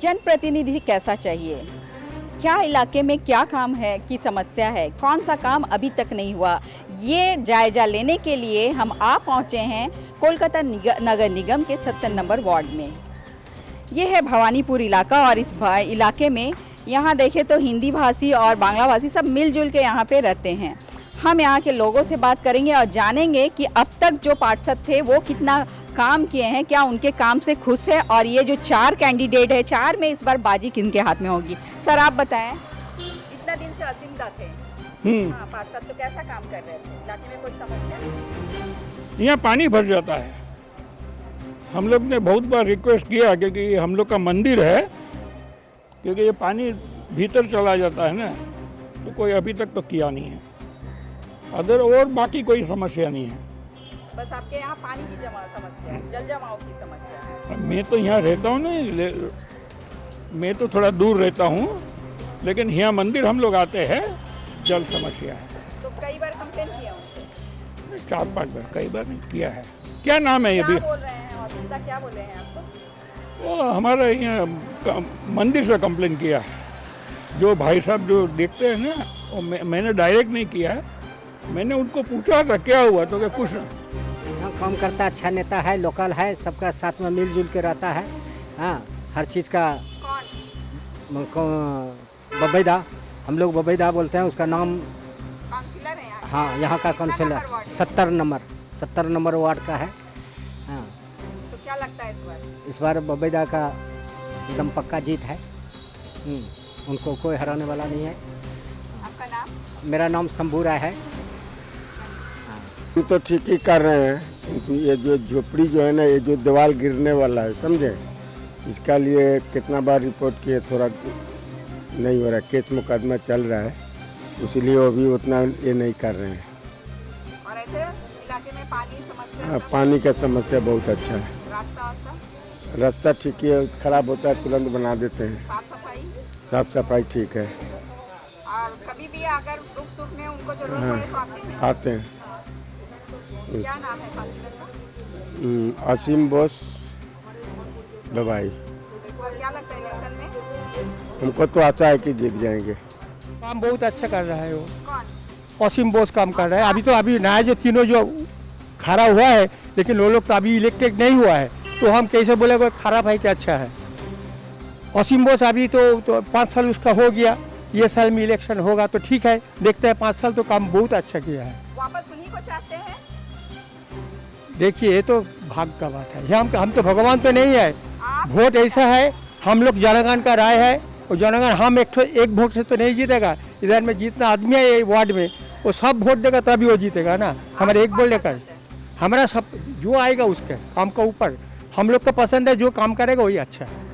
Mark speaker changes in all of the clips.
Speaker 1: जनप्रतिनिधि कैसा चाहिए, क्या इलाके में क्या काम है की समस्या है, कौन सा काम अभी तक नहीं हुआ, ये जायजा लेने के लिए हम आ पहुँचे हैं कोलकाता नगर निगम के 70 नंबर वार्ड में। ये है भवानीपुर इलाका और इस इलाके में यहाँ देखें तो हिंदी भाषी और बांग्ला भाषी सब मिलजुल के यहाँ पे रहते हैं। हम यहाँ के लोगों से बात करेंगे और जानेंगे कि अब तक जो पार्षद थे वो कितना काम किए हैं, क्या उनके काम से खुश है और ये जो 4 कैंडिडेट है 4 में इस बार बाजी किनके हाथ में होगी। सर आप बताएं, इतना दिन से असीमदा थे पार्षद, तो कैसा काम कर रहे थे, इलाके में कोई समस्या?
Speaker 2: यहाँ पानी भर जाता है। हम लोग ने बहुत बार रिक्वेस्ट किया क्योंकि हम लोग का मंदिर है, क्योंकि ये पानी भीतर चला जाता है ना, तो कोई अभी तक तो किया नहीं है। अदर और बाकी कोई समस्या नहीं है,
Speaker 1: बस आपके यहाँ पानी की समस्या है, जल जमाव की समस्या है।
Speaker 2: मैं तो यहाँ रहता हूँ नहीं, मैं तो थोड़ा दूर रहता हूँ, लेकिन यहाँ मंदिर हम लोग आते हैं, जल समस्या है।
Speaker 1: तो कई बार कंप्लेन किया उनसे?
Speaker 2: 4-5 बार, कई बार नहीं किया है। क्या नाम है ये भी?
Speaker 1: बोल रहे हैं और क्या बोले हैं आपको?
Speaker 2: वो हमारा यहाँ मंदिर से कंप्लेन किया है। जो भाई साहब जो देखते हैं ना, वो मैंने डायरेक्ट नहीं किया है, मैंने उनको पूछा था क्या हुआ, तो क्या कुछ
Speaker 3: यहाँ काम करता, अच्छा नेता है, लोकल है, सबका साथ में मिलजुल के रहता है। हाँ, हर चीज़ का। बबैदा, हम लोग बबैदा बोलते हैं, उसका नाम
Speaker 1: काउंसिलर है यहाँ?
Speaker 3: हाँ, यहाँ का काउंसिलर 70 नंबर वार्ड का है। हाँ,
Speaker 1: तो क्या लगता है
Speaker 3: इस बार बबैदा का एकदम पक्का जीत है। उनको कोई हराने वाला नहीं है।
Speaker 1: आपका नाम?
Speaker 3: मेरा नाम शंभू राय है।
Speaker 4: हम तो ठीक ही कर रहे हैं। ये जो झोपड़ी जो है ना, ये जो दीवार गिरने वाला है, समझे, इसका लिए कितना बार रिपोर्ट किए, थोड़ा नहीं हो रहा, केस मुकदमा चल रहा है, इसीलिए वो भी उतना ये नहीं कर रहे हैं।
Speaker 1: और ऐसे इलाके में पानी समस्या?
Speaker 4: पानी का समस्या बहुत अच्छा है। रास्ता ठीक है, खराब होता है तुरंत बना देते हैं। साफ सफाई ठीक है।
Speaker 1: और कभी भी अगर दुख सुख में उनको जरूरत पड़े तो
Speaker 4: आते हैं।
Speaker 1: क्या नाम है काउंसिलर का?
Speaker 4: असीम बोस दवाई।
Speaker 1: इस बार क्या लगता है इलेक्शन में?
Speaker 4: हमको तो आशा है कि जीत जाएंगे।
Speaker 5: काम बहुत अच्छा कर रहा है वो।
Speaker 1: कौन?
Speaker 5: असीम बोस काम कर रहा है। अभी नया जो तीनों जो खड़ा हुआ है, लेकिन वो लोग तो अभी इलेक्टेड नहीं हुआ है, तो हम कैसे बोले कोई खराब है कि अच्छा है। असीम बोस अभी तो 5 साल उसका हो गया, ये साल में इलेक्शन होगा तो ठीक है, देखते हैं। 5 साल तो काम बहुत अच्छा किया है।
Speaker 1: वापस उन्हीं को चाहते हैं?
Speaker 5: देखिए, ये तो भाग्य का बात है। हम तो भगवान तो नहीं है। वोट ऐसा है, हम लोग जनगण का राय है, और जनगण हम एक वोट से तो नहीं जीतेगा। इधर में जितना आदमी है ये वार्ड में, वो सब वोट देगा तभी वो जीतेगा ना। हमारे एक बोल लेकर हमारा सब जो आएगा उसके काम का ऊपर हम लोग का पसंद है, जो काम करेगा वही अच्छा है।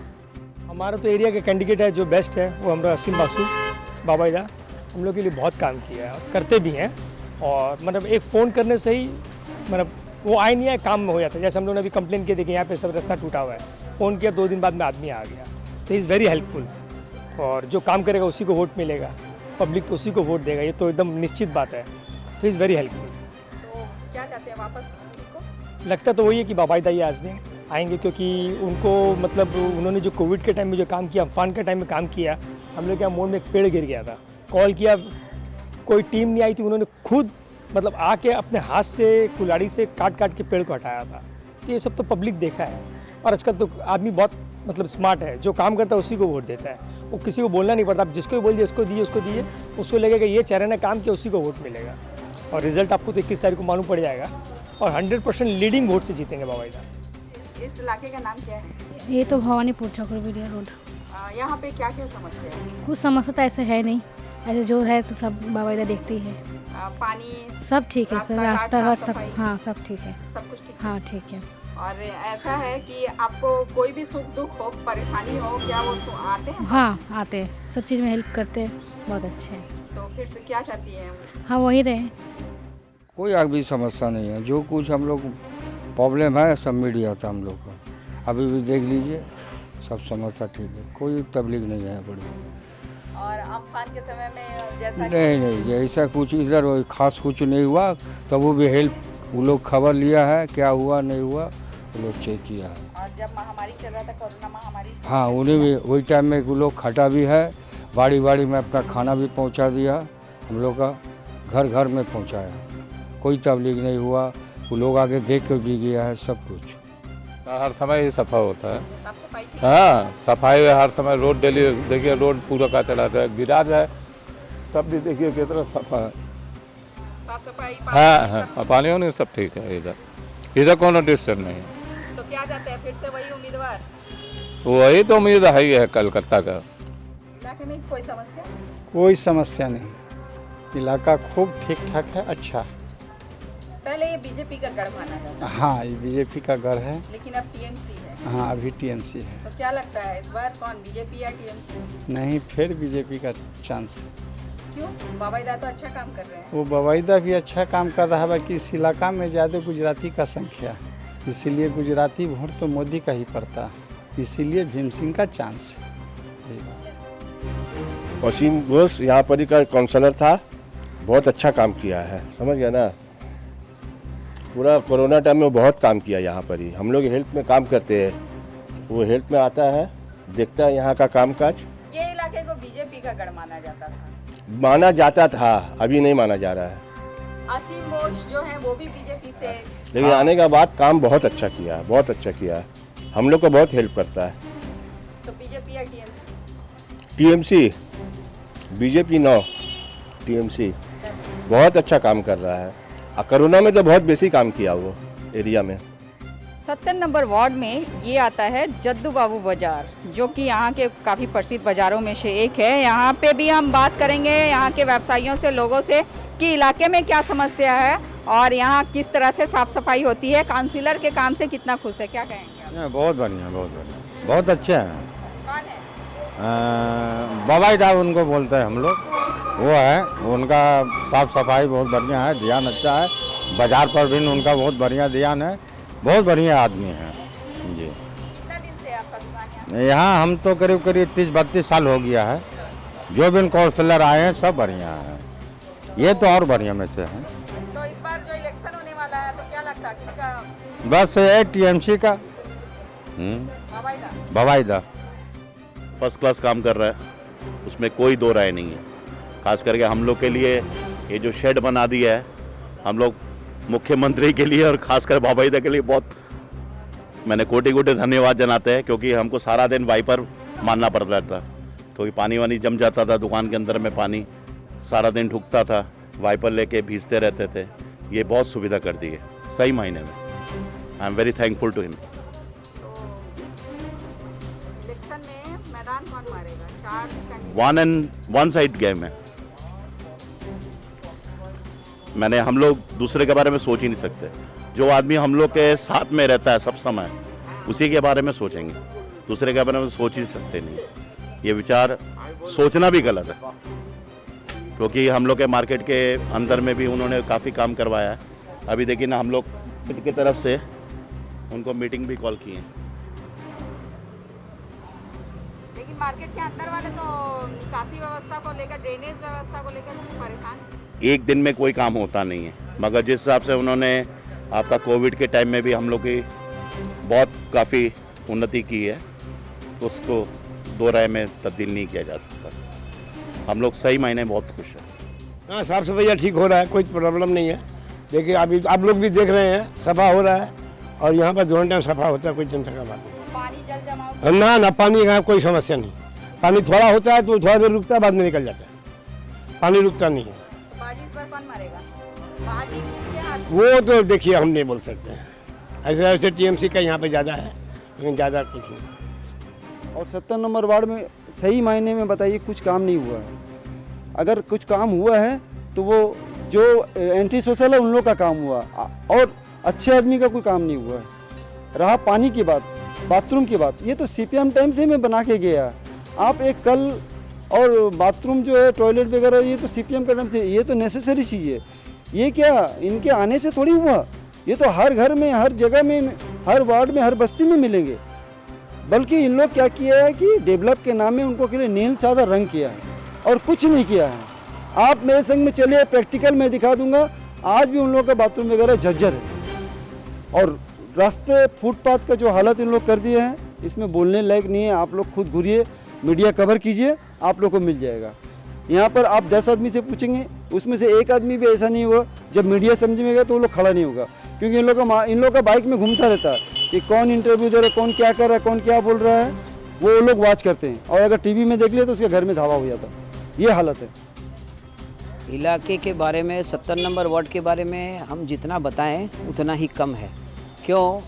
Speaker 6: हमारा तो एरिया के कैंडिडेट है जो बेस्ट है, वो हमारा असीम बासु बाबाईदा। हम लोग के लिए बहुत काम किया है, करते भी हैं। और मतलब एक फ़ोन करने से ही मतलब वो आए नहीं आए, काम में हो जाता है। जैसे हम लोगों ने अभी कंप्लेन किए थे कि यहाँ पे सब रास्ता टूटा हुआ है, फ़ोन किया 2 दिन बाद में आदमी आ गया। तो इज़ वेरी हेल्पफुल। और जो काम करेगा उसी को वोट मिलेगा, पब्लिक तो उसी को वोट देगा, ये तो एकदम निश्चित बात है। तो इज़ वेरी हेल्पफुल।
Speaker 1: तो क्या चाहते हैं वापस उनको?
Speaker 6: लगता तो वही है कि बाबाईदा ये आजमी आएंगे, क्योंकि उनको मतलब उन्होंने जो कोविड के टाइम में जो काम किया, अम्फान के टाइम में काम किया, हम लोग के यहाँ मोड़ में एक पेड़ गिर गया था, कॉल किया, कोई टीम नहीं आई थी, उन्होंने खुद मतलब आके अपने हाथ से कुल्हाड़ी से काट के पेड़ को हटाया था। तो ये सब तो पब्लिक देखा है। और आजकल तो आदमी बहुत मतलब स्मार्ट है, जो काम करता है उसी को वोट देता है, वो किसी को बोलना नहीं पड़ता। आप जिसको भी बोल दिए उसको दिए, उसको लगेगा ये चेहरे ने काम किया, उसी को वोट मिलेगा। और रिजल्ट आपको तो 21 तारीख को मालूम पड़ जाएगा, और 100% लीडिंग वोट से जीतेंगे बाबाईदा।
Speaker 1: इस इलाके का नाम क्या है?
Speaker 7: ये तो भवानीपुर चक्रबिडिया रोड।
Speaker 1: यहाँ पे क्या क्या समस्या है?
Speaker 7: कुछ समस्या तो ऐसे है नहीं, ऐसे जो है तो सब बाबाईदा देखती है।
Speaker 1: पानी
Speaker 7: सब ठीक है सर, रास्ता घाट सब,
Speaker 1: सफाई?
Speaker 7: हाँ सब ठीक है।
Speaker 1: सब कुछ ठीक?
Speaker 7: हाँ ठीक है।
Speaker 1: और ऐसा है कि आपको कोई भी सुख दुख हो, परेशानी हो, क्या वो आते हैं?
Speaker 7: हाँ आते हैं, सब चीज़ में हेल्प करते हैं, बहुत अच्छे हैं।
Speaker 1: तो फिर से क्या चाहती हैं?
Speaker 7: हाँ वही रहे।
Speaker 8: कोई अभी समस्या नहीं है, जो कुछ हम लोग प्रॉब्लम है सब मीडिया था हम लोग का। अभी भी देख लीजिए, सब समस्या ठीक है, कोई तबलीग नहीं है बड़ी।
Speaker 1: और अम्फान के समय में जैसा
Speaker 8: नहीं ऐसा कुछ इधर खास कुछ नहीं हुआ, तब वो भी हेल्प वो लोग खबर लिया है, क्या हुआ नहीं हुआ वो लोग चेक किया है।
Speaker 1: और जब महामारी चल रहा था, कोरोना महामारी।
Speaker 8: हाँ, उन्हें भी वही टाइम में वो लोग खटा भी है, बाड़ी बाड़ी में अपना खाना भी पहुंचा दिया, हम लोग का घर घर में पहुंचाया, कोई तबलीग नहीं हुआ, वो लोग आगे देख के भी गया है सब कुछ।
Speaker 9: हर समय ही सफा होता है।
Speaker 1: साफ सफाई की?
Speaker 9: हाँ, सफाई हर समय, रोड डेली देखिए, रोड पूरा का चला था, गिराज है, सब भी देखिए कितना सफा है।
Speaker 1: साफ सफाई?
Speaker 9: हाँ हाँ, पानी वानी सब ठीक है, इधर कोनो डिस्टर्ब नहीं है।
Speaker 1: तो क्या जाता है फिर से वही उम्मीदवार?
Speaker 9: वही तो उम्मीद है ही है कलकत्ता का।
Speaker 1: इलाके में कोई समस्या?
Speaker 5: कोई समस्या नहीं, इलाका खूब ठीक ठाक है, अच्छा।
Speaker 1: पहले ये बीजेपी का गढ़ माना जाता है।
Speaker 5: हाँ, ये बीजेपी का गढ़ है।
Speaker 1: लेकिन अब टीएमसी है।
Speaker 5: हाँ, अभी टीएमसी है।
Speaker 1: तो क्या लगता है इस बार कौन, बीजेपी या टीएमसी?
Speaker 5: नहीं, फिर बीजेपी का चांस है।
Speaker 1: क्यों? बाबाईदा तो अच्छा काम कर रहे हैं।
Speaker 5: वो बवाईदा भी अच्छा काम कर रहा है, बाकी इस इलाका में ज़्यादा गुजराती का संख्या है, इसीलिए गुजराती वोट तो मोदी का ही पड़ता है, इसीलिए भीम सिंह का चांस है।
Speaker 4: वसीम घोष यहाँ पर ही का काउंसलर था, बहुत अच्छा काम किया है, समझ गया ना। पूरा कोरोना टाइम में बहुत काम किया यहाँ पर ही। हम लोग हेल्थ में काम करते हैं, वो हेल्थ में आता है, देखता है यहाँ का कामकाज।
Speaker 1: ये इलाके को बीजेपी का गढ़ माना जाता था।
Speaker 4: माना जाता था, अभी नहीं माना जा रहा है।
Speaker 1: आसिम बोस जो है वो भी बीजेपी से,
Speaker 4: लेकिन आने के बाद काम बहुत अच्छा किया है, बहुत अच्छा किया है, हम लोग को बहुत हेल्प करता है।
Speaker 1: तो बीजेपी या TMC?
Speaker 4: TMC, BJP no, TMC बहुत अच्छा काम कर रहा है। कोरोना में तो बहुत बेसी काम किया वो एरिया में।
Speaker 1: 70 नंबर वार्ड में ये आता है जद्दू बाबू बाज़ार, जो कि यहाँ के काफ़ी प्रसिद्ध बाज़ारों में से एक है। यहाँ पे भी हम बात करेंगे यहाँ के व्यवसायियों से, लोगों से, कि इलाके में क्या समस्या है और यहाँ किस तरह से साफ़ सफाई होती है, काउंसिलर के काम से कितना खुश है, क्या कहेंगे आप?
Speaker 10: बहुत बढ़िया, बहुत बढ़िया, बहुत अच्छे हैं।
Speaker 1: कौन है?
Speaker 10: बवाईदा उनको बोलते हैं हम लोग, वो है, उनका साफ सफाई बहुत बढ़िया है, ध्यान अच्छा है, बाजार पर भी उनका बहुत बढ़िया ध्यान है, बहुत बढ़िया आदमी है जी।
Speaker 1: कितना दिन से आपका दुकान
Speaker 10: यहाँ हम तो करीब करीब 30-32 साल हो गया है, जो भी काउंसलर आए हैं सब बढ़िया है, ये तो और बढ़िया में से है।
Speaker 1: तो इस बार जो इलेक्शन होने वाला है तो क्या लगता है किसका?
Speaker 10: बस ये टीएमसी का
Speaker 1: बाबाईदा?
Speaker 10: बवाईदा
Speaker 11: फर्स्ट क्लास काम कर रहा है, उसमें कोई दो राय नहीं है। खास करके हम लोग के लिए ये जो शेड बना दिया है, हम लोग मुख्यमंत्री के लिए और खासकर बाबाईदा के लिए बहुत मैंने कोटि कोटि धन्यवाद जनाते हैं, क्योंकि हमको सारा दिन वाइपर मारना पड़ता था, क्योंकि पानी वानी जम जाता था, दुकान के अंदर में पानी सारा दिन ढुकता था, वाइपर लेके भीजते रहते थे। ये बहुत सुविधा कर दी है सही मायने में। I am very thankful to him.
Speaker 1: Election में मैदान कौन मारेगा? 4 कैंडिडेट,
Speaker 11: वन साइड गेम है। हम लोग दूसरे के बारे में सोच ही नहीं सकते। जो आदमी हम लोग के साथ में रहता है सब समय, उसी के बारे में सोचेंगे, दूसरे के बारे में सोच ही सकते नहीं। ये विचार सोचना भी गलत है, क्योंकि हम लोग के मार्केट के अंदर में भी उन्होंने काफ़ी काम करवाया है। अभी देखिए ना, हम लोग की तरफ से उनको मीटिंग भी कॉल की है।
Speaker 1: लेकिन मार्केट के अंदर वाले तो निकासी व्यवस्था को लेकर, ड्रेनेज व्यवस्था को लेकर परेशान हैं।
Speaker 11: एक दिन में कोई काम होता नहीं है, मगर जिस हिसाब से उन्होंने आपका कोविड के टाइम में भी हम लोग की बहुत काफ़ी उन्नति की है, तो उसको दो राय में तब्दील नहीं किया जा सकता। हम लोग सही मायने बहुत खुश हैं।
Speaker 12: हाँ, साफ सफाई ठीक हो रहा है, कोई प्रॉब्लम नहीं है। देखिए अभी आप लोग भी देख रहे हैं, सफा हो रहा है, और यहाँ पर दोनों टाइम सफा होता है, कोई टेंशन का बात नहीं।
Speaker 1: पानी जल जमाव?
Speaker 12: ना, पानी का कोई समस्या नहीं। पानी थोड़ा होता है तो थोड़ा देर रुकता है, बाद में निकल जाता है, पानी रुकता नहीं है।
Speaker 1: बाजी इस बार कौन मारेगा? बाजी किसके हाथ?
Speaker 12: वो तो देखिए हम नहीं बोल सकते हैं, ऐसे टीएमसी का यहाँ पे ज़्यादा है, लेकिन ज़्यादा कुछ नहीं।
Speaker 13: और 70 नंबर वार्ड में सही मायने में बताइए कुछ काम नहीं हुआ है। अगर कुछ काम हुआ है तो वो जो एंटी सोशल है उन लोग का काम हुआ, और अच्छे आदमी का कोई काम नहीं हुआ है। रहा पानी की बात, बाथरूम की बात, ये तो सीपीएम टाइम से मैं बना के गया। आप एक कल और बाथरूम जो है, टॉयलेट वगैरह, ये तो सीपीएम का टाइम से, ये तो नेसेसरी चीज़ है। ये क्या इनके आने से थोड़ी हुआ, ये तो हर घर में, हर जगह में, हर वार्ड में, हर बस्ती में मिलेंगे। बल्कि इन लोग क्या किया है कि डेवलप के नाम में उनको के लिए नील सादा रंग किया है और कुछ नहीं किया है। आप मेरे संग में चलिए, प्रैक्टिकल में दिखा दूंगा, आज भी उन लोगों का बाथरूम वगैरह झज्जर है। और रास्ते फुटपाथ का जो हालत इन लोग कर दिए हैं, इसमें बोलने लायक नहीं है। आप लोग खुद घूरिए, मीडिया कवर कीजिए, आप लोग को मिल जाएगा। यहाँ पर आप 10 आदमी से पूछेंगे, उसमें से एक आदमी भी ऐसा नहीं हुआ जब मीडिया समझेगा तो वो लोग खड़ा नहीं होगा, क्योंकि इन लोग का बाइक में घूमता रहता है कि कौन इंटरव्यू दे रहा है, कौन क्या कर रहा है, कौन क्या बोल रहा है, वो लोग वॉच करते हैं। और अगर टीवी में देख लिया तो उसके घर में धावा हो जाता। ये हालत है
Speaker 14: इलाके के बारे में। 70 नंबर वार्ड के बारे में हम जितना बताएं उतना ही कम है। क्यों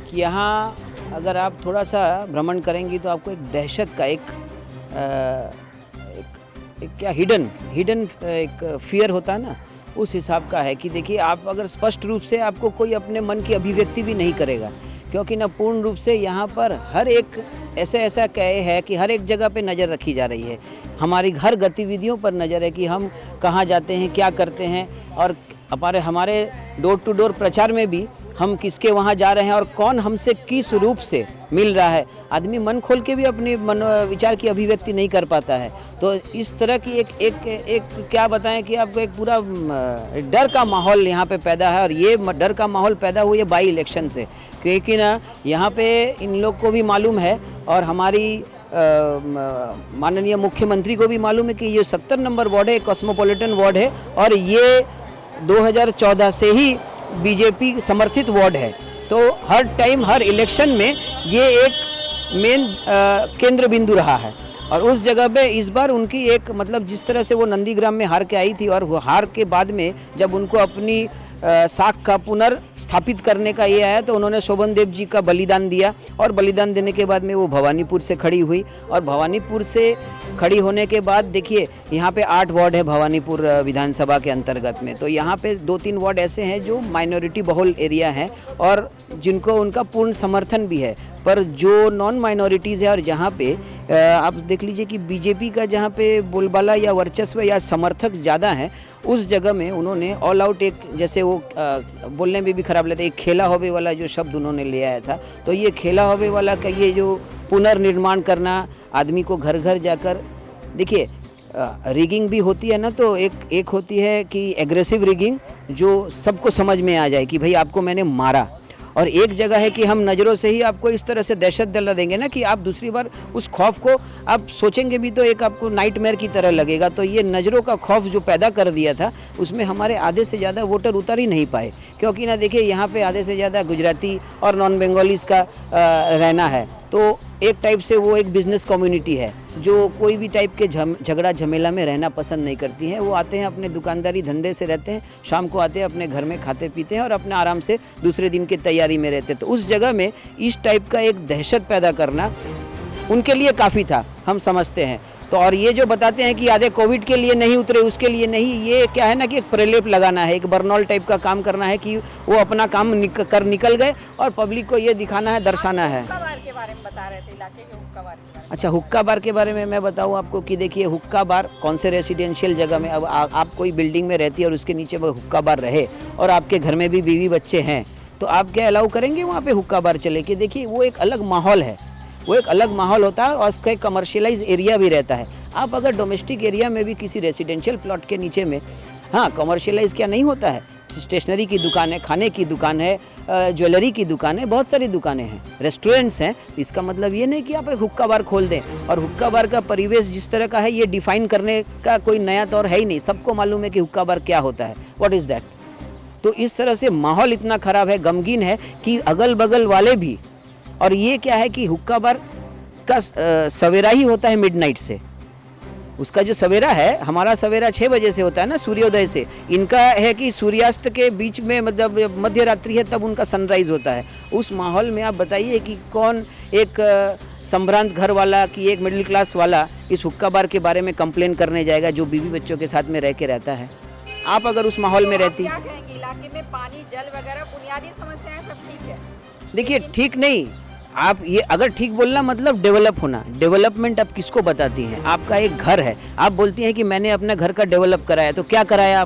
Speaker 14: कि यहाँ अगर आप थोड़ा सा भ्रमण करेंगी तो आपको एक दहशत का एक क्या हिडन एक फियर होता है ना, उस हिसाब का है कि देखिए आप अगर स्पष्ट रूप से आपको कोई अपने मन की अभिव्यक्ति भी नहीं करेगा, क्योंकि ना पूर्ण रूप से यहाँ पर हर एक ऐसा कहे है कि हर एक जगह पे नज़र रखी जा रही है। हमारी हर गतिविधियों पर नज़र है कि हम कहाँ जाते हैं, क्या करते हैं, और हमारे डोर टू डोर प्रचार में भी हम किसके वहाँ जा रहे हैं और कौन हमसे किस रूप से मिल रहा है। आदमी मन खोल के भी अपने मन विचार की अभिव्यक्ति नहीं कर पाता है। तो इस तरह की एक क्या बताएं कि आपको एक पूरा डर का माहौल यहाँ पे पैदा है। और ये डर का माहौल पैदा हुआ है बाई इलेक्शन से, क्योंकि ना यहाँ पे इन लोग को भी मालूम है और हमारी माननीय मुख्यमंत्री को भी मालूम है कि ये 70 नंबर वार्ड है, कॉस्मोपॉलिटन वार्ड है और ये 2014 से ही बीजेपी समर्थित वार्ड है। तो हर टाइम हर इलेक्शन में ये एक मेन केंद्र बिंदु रहा है। और उस जगह पे इस बार उनकी एक मतलब जिस तरह से वो नंदीग्राम में हार के आई थी और वो हार के बाद में जब उनको अपनी साख का पुनर्स्थापित करने का ये आया तो उन्होंने शोभन देव जी का बलिदान दिया और बलिदान देने के बाद में वो भवानीपुर से खड़ी हुई। और भवानीपुर से खड़ी होने के बाद देखिए यहाँ पे 8 वार्ड है भवानीपुर विधानसभा के अंतर्गत में। तो यहाँ पे 2-3 वार्ड ऐसे हैं जो माइनॉरिटी बहुल एरिया हैं और जिनको उनका पूर्ण समर्थन भी है। पर जो नॉन माइनॉरिटीज़ है और जहाँ पे आप देख लीजिए कि बीजेपी का जहाँ पे बोलबाला या वर्चस्व या समर्थक ज़्यादा है, उस जगह में उन्होंने ऑल आउट एक जैसे वो बोलने में भी खराब लगता है, एक खेला होवे वाला जो शब्द उन्होंने ले आया था। तो ये खेला होवे वाला का ये जो पुनर्निर्माण करना, आदमी को घर घर जाकर देखिए रिगिंग भी होती है ना, तो एक होती है कि एग्रेसिव रिगिंग जो सबको समझ में आ जाए कि भाई आपको मैंने मारा, और एक जगह है कि हम नज़रों से ही आपको इस तरह से दहशत दिला देंगे ना कि आप दूसरी बार उस खौफ को आप सोचेंगे भी तो एक आपको नाइटमेयर की तरह लगेगा। तो ये नज़रों का खौफ जो पैदा कर दिया था उसमें हमारे आधे से ज़्यादा वोटर उतर ही नहीं पाए, क्योंकि ना देखिए यहाँ पे आधे से ज़्यादा गुजराती और नॉन बंगालीज का रहना है। तो एक टाइप से वो एक बिज़नेस कम्युनिटी है जो कोई भी टाइप के झगड़ा झमेला में रहना पसंद नहीं करती है। वो आते हैं अपने दुकानदारी धंधे से रहते हैं, शाम को आते हैं अपने घर में खाते पीते हैं और अपने आराम से दूसरे दिन की तैयारी में रहते हैं। तो उस जगह में इस टाइप का एक दहशत पैदा करना उनके लिए काफ़ी था, हम समझते हैं। तो और ये जो बताते हैं कि आधे कोविड के लिए नहीं उतरे, उसके लिए नहीं, ये क्या है ना कि एक प्रलेप लगाना है, एक बर्नॉल टाइप का काम करना है कि वो अपना काम निकल गए और पब्लिक को ये दिखाना है, दर्शाना है।
Speaker 1: हुक्का बार के बारे में बता रहे थे, इलाके के हुक्का बार के बारे में।
Speaker 14: अच्छा, हुक्का बार के बारे में मैं बताऊं आपको कि देखिए हुक्का बार कौन से रेसिडेंशियल जगह में, अब आप कोई बिल्डिंग में रहती है और उसके नीचे वो हुक्का बार रहे और आपके घर में भी बीवी बच्चे हैं, तो आप क्या अलाउ करेंगे वहाँ पे हुक्का बार चले? कि देखिए वो एक अलग माहौल है, वो एक अलग माहौल होता है और उसका एक कमर्शियलाइज एरिया भी रहता है। आप अगर डोमेस्टिक एरिया में भी किसी रेसिडेंशियल प्लॉट के नीचे में, हाँ कमर्शियलाइज क्या नहीं होता है, स्टेशनरी की दुकान है, खाने की दुकान है, ज्वेलरी की दुकान है, बहुत सारी दुकानें हैं, रेस्टोरेंट्स हैं। इसका मतलब ये नहीं कि आप एक हुक्का बार खोल दें। और हुक्का बार का परिवेश जिस तरह का है ये डिफाइन करने का कोई नया तौर है ही नहीं, सबको मालूम है कि हुक्का बार क्या होता है, व्हाट इज़ दैट। तो इस तरह से माहौल इतना ख़राब है, गमगीन है कि अगल बगल वाले भी, और ये क्या है कि हुक्का बार का सवेरा ही होता है मिडनाइट से, उसका जो सवेरा है, हमारा सवेरा 6 बजे से होता है ना सूर्योदय से, इनका है कि सूर्यास्त के बीच में मतलब मध्य रात्रि है तब उनका सनराइज होता है। उस माहौल में आप बताइए कि कौन एक संभ्रांत घर वाला कि एक मिडिल क्लास वाला इस हुक्का बार के बारे में कंप्लेन करने जाएगा जो बीवी बच्चों के साथ में रह के रहता है। आप अगर उस माहौल में रहती,
Speaker 1: क्या कहेंगे, इलाके में पानी जल वगैरह बुनियादी समस्याएं सब ठीक है?
Speaker 14: देखिए ठीक नहीं, आप ये अगर ठीक बोलना मतलब डेवलप होना, डेवलपमेंट आप किसको बताती हैं? आपका एक घर है, आप बोलती हैं कि मैंने अपने घर का डेवलप कराया, तो क्या कराया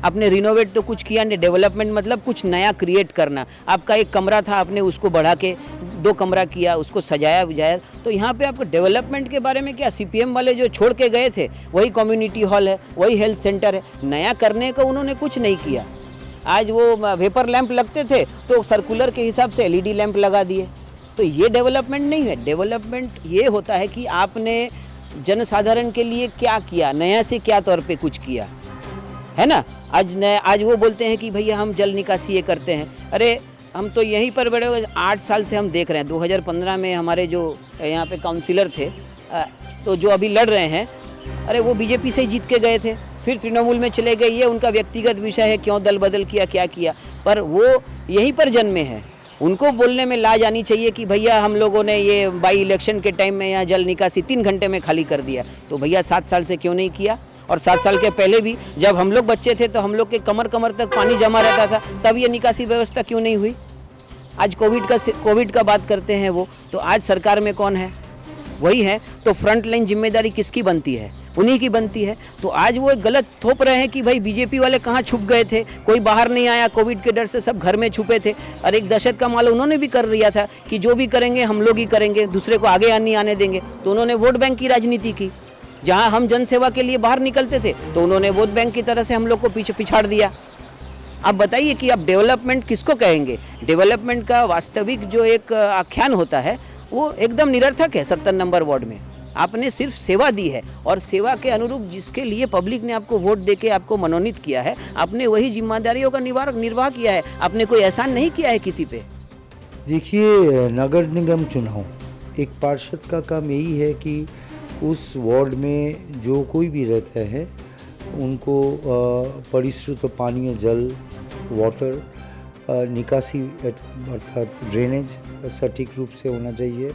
Speaker 14: आपने रिनोवेट तो कुछ किया नहीं। डेवलपमेंट मतलब कुछ नया क्रिएट करना। आपका एक कमरा था, आपने उसको बढ़ा के 2 कमरा किया, उसको सजाया बुझाया। तो यहाँ पे आपको डेवलपमेंट के बारे में क्या, CPM वाले जो छोड़ के गए थे वही कम्युनिटी हॉल है, वही हेल्थ सेंटर है, नया करने का उन्होंने कुछ नहीं किया। आज वो वेपर लैंप लगते थे तो सर्कुलर के हिसाब से एलईडी लैंप लगा दिए। तो ये डेवलपमेंट नहीं है। डेवलपमेंट ये होता है कि आपने जनसाधारण के लिए क्या किया, नया से क्या तौर पे कुछ किया, है ना। आज वो बोलते हैं कि भैया हम जल निकासी ये करते हैं। अरे हम तो यहीं पर बड़े 8 साल से हम देख रहे हैं। 2015 में हमारे जो यहाँ पे काउंसिलर थे तो जो अभी लड़ रहे हैं, अरे वो बीजेपी से ही जीत के गए थे, फिर तृणमूल में चले गए। ये उनका व्यक्तिगत विषय है, क्यों दल बदल किया, क्या किया, पर वो यहीं पर जन्मे हैं। उनको बोलने में लाज आनी चाहिए कि भैया हम लोगों ने ये बाई इलेक्शन के टाइम में यहाँ जल निकासी 3 घंटे में खाली कर दिया। तो भैया 7 साल से क्यों नहीं किया? और 7 साल के पहले भी जब हम लोग बच्चे थे तो हम लोग के कमर कमर तक पानी जमा रहता था, तब ये निकासी व्यवस्था क्यों नहीं हुई? आज कोविड का बात करते हैं वो, तो आज सरकार में कौन है? वही है। तो फ्रंट लाइन जिम्मेदारी किसकी बनती है? उन्हीं की बनती है। तो आज वो एक गलत थोप रहे हैं कि भाई बीजेपी वाले कहाँ छुप गए थे, कोई बाहर नहीं आया, कोविड के डर से सब घर में छुपे थे। और एक दहशत का माल उन्होंने भी कर दिया था कि जो भी करेंगे हम लोग ही करेंगे, दूसरे को आगे नहीं आने देंगे। तो उन्होंने वोट बैंक की राजनीति की। जहाँ हम जनसेवा के लिए बाहर निकलते थे तो उन्होंने वोट बैंक की तरह से हम लोग को पीछे पिछाड़ दिया। अब बताइए कि अब डेवलपमेंट किसको कहेंगे? डेवलपमेंट का वास्तविक जो एक आख्यान होता है वो एकदम निरर्थक है। 70 नंबर वार्ड में आपने सिर्फ सेवा दी है, और सेवा के अनुरूप जिसके लिए पब्लिक ने आपको वोट देके आपको मनोनीत किया है, आपने वही जिम्मेदारियों का निर्वाह किया है। आपने कोई एहसान नहीं किया है किसी पे।
Speaker 15: देखिए, नगर निगम चुनाव, एक पार्षद का काम यही है कि उस वार्ड में जो कोई भी रहता है उनको परिश्रुत पानीय जल, वाटर, निकासी अर्थात ड्रेनेज सटीक रूप से होना चाहिए,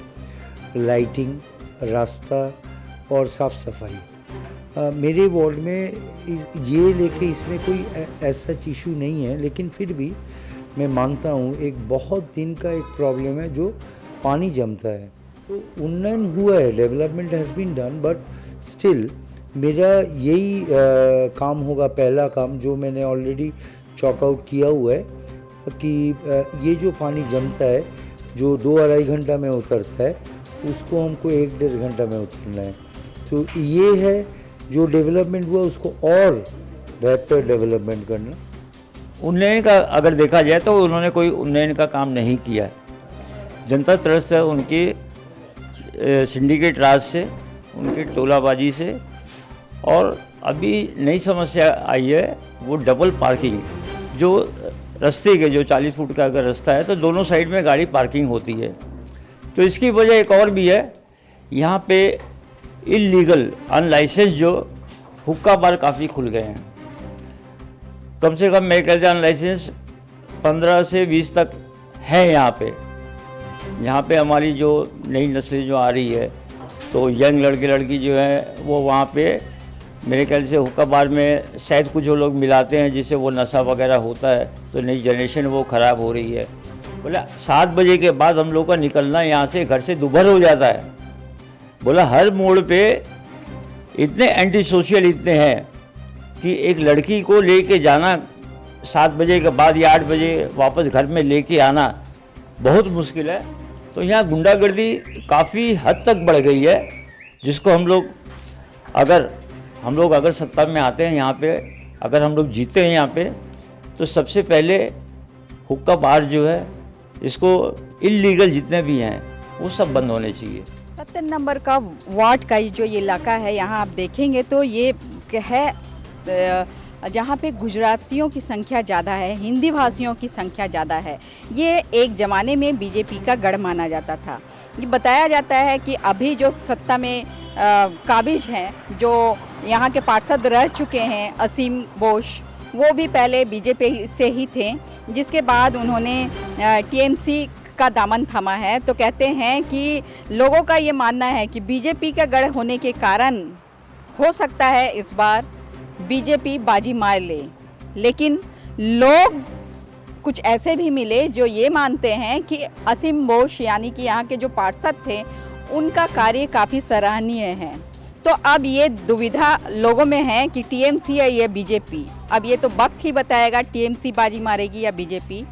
Speaker 15: लाइटिंग, रास्ता और साफ़ सफाई। मेरे वार्ड में ये लेके इसमें कोई ऐसा इशू नहीं है, लेकिन फिर भी मैं मानता हूँ एक बहुत दिन का एक प्रॉब्लम है जो पानी जमता है। तो उन्नयन हुआ है, development has been done, but still मेरा यही काम होगा, पहला काम जो मैंने ऑलरेडी चॉक आउट किया हुआ है कि ये जो पानी जमता है जो 2-2.5 घंटा में उतरता है, उसको हमको 1-1.5 घंटा में उतरना है। तो ये है जो डेवलपमेंट हुआ उसको और बेहतर डेवलपमेंट करना।
Speaker 16: उन्नयन का अगर देखा जाए तो उन्होंने कोई उन्नयन का काम नहीं किया। जनता त्रस्त है उनकी सिंडिकेट राज से, उनकी टोलाबाजी से। और अभी नई समस्या आई है वो डबल पार्किंग। जो रास्ते के जो 40 फुट का अगर रास्ता है तो दोनों साइड में गाड़ी पार्किंग होती है। तो इसकी वजह एक और भी है, यहाँ पे इलीगल अनलाइसेंस जो हुक्का बार काफ़ी खुल गए हैं। कम से कम मेरे ख्याल से अनलाइसेंस 15 से 20 तक है यहाँ पे हमारी जो नई नस्लें जो आ रही है, तो यंग लड़के लड़की जो है वो वहाँ पे मेरे ख्याल से हुक्का बार में शायद कुछ वो लोग मिलाते हैं जिससे वो नशा वगैरह होता है। तो नई जनरेशन वो ख़राब हो रही है। बोला 7 बजे के बाद हम लोग का निकलना यहाँ से घर से दोपहर हो जाता है। बोला हर मोड़ पे इतने एंटी सोशल इतने हैं कि एक लड़की को लेके जाना 7 बजे के बाद या 8 बजे वापस घर में लेके आना बहुत मुश्किल है। तो यहाँ गुंडागर्दी काफ़ी हद तक बढ़ गई है, जिसको हम लोग अगर सत्ता में आते हैं यहाँ पे, अगर हम लोग जीते हैं यहाँ पे, तो सबसे पहले हुक्का बार जो है इसको इल्लीगल जितने भी हैं वो सब बंद होने चाहिए।
Speaker 1: 70 नंबर का वार्ड का जो ये इलाका है, यहाँ आप देखेंगे तो ये है जहाँ पे गुजरातियों की संख्या ज़्यादा है, हिंदी भाषियों की संख्या ज़्यादा है। ये एक ज़माने में बीजेपी का गढ़ माना जाता था। ये बताया जाता है कि अभी जो सत्ता में काबिज हैं, जो यहाँ के पार्षद रह चुके हैं, असीम बोस, वो भी पहले बीजेपी से ही थे, जिसके बाद उन्होंने टीएमसी का दामन थामा है। तो कहते हैं कि लोगों का ये मानना है कि बीजेपी का गढ़ होने के कारण हो सकता है इस बार बीजेपी बाजी मार ले। लेकिन लोग कुछ ऐसे भी मिले जो ये मानते हैं कि असीम बोस यानी कि यहाँ के जो पार्षद थे उनका कार्य काफ़ी सराहनीय है। तो अब ये दुविधा लोगों में है कि टीएमसी या ये बीजेपी। अब ये तो वक्त ही बताएगा टीएमसी बाजी मारेगी या बीजेपी।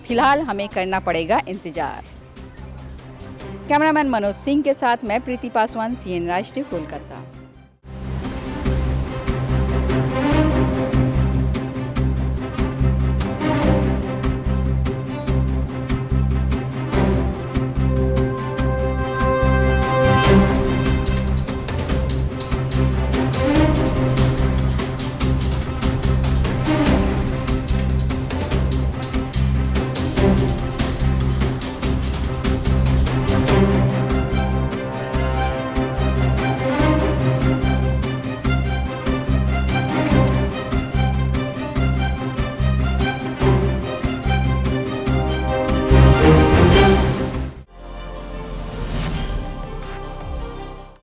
Speaker 1: फिलहाल हमें करना पड़ेगा इंतजार। कैमरामैन मनोज सिंह के साथ मैं प्रीति पासवान, सीएन राष्ट्रीय, कोलकाता।